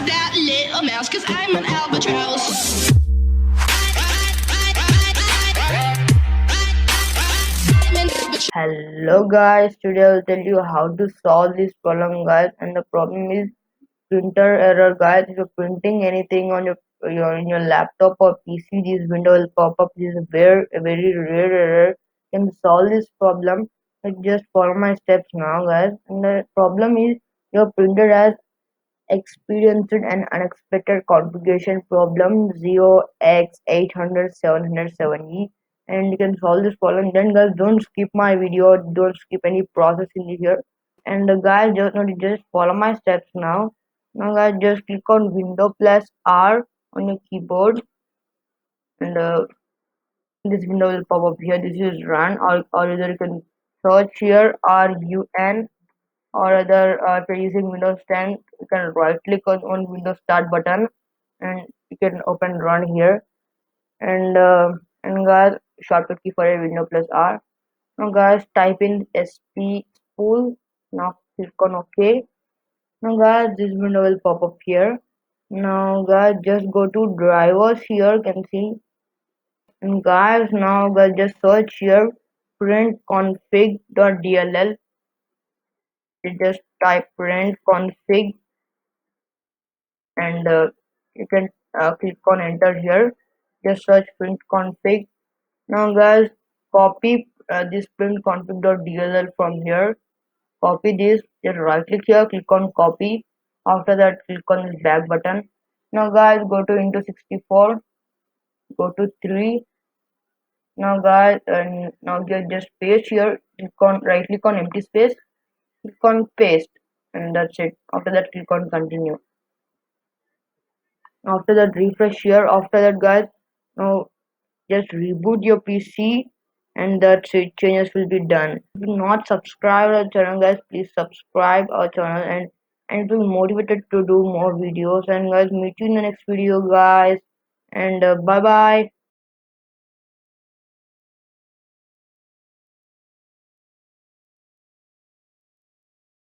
that little mouse, cause I'm an albatross. Hello guys, today I'll tell you how to solve this problem guys, and the problem is printer error guys. If you're printing anything on your laptop or PC, this window will pop up. This is a very rare error. You can solve this problem. Just follow my steps now guys. And the problem is your printer has experienced an unexpected configuration problem 0x8007007e, and you can solve this problem. Then guys, don't skip my video, don't skip any process in here. And guys, just follow my steps now. Now guys, just click on window plus R on your keyboard, and this window will pop up here. This is run, or either you can search here RUN, or other if you're using Windows 10, you can right click on Windows Start button, and you can open run here. And guys, shortcut key for a window plus R. Now guys, type in sp spool. Now click on OK. Now guys, this window will pop up here. Now guys, just go to drivers here, you can see. And guys, now guys, just search here printconfig.dll. You just type printconfig, and you can click on enter here. Just search printconfig. Now guys, copy this printconfig.dll from here. Copy this, just right click here, click on copy. After that, click on this back button. Now guys, go to into 64, go to 3. Now guys, and now just paste here. Click on right click on empty space, click on paste, and that's it. After that, click on continue. After that, refresh here. After that guys, now just reboot your PC, and that's it. Changes will be done. If you not subscribe our channel guys, please subscribe our channel, and be motivated to do more videos. And guys, meet you in the next video guys, and bye bye.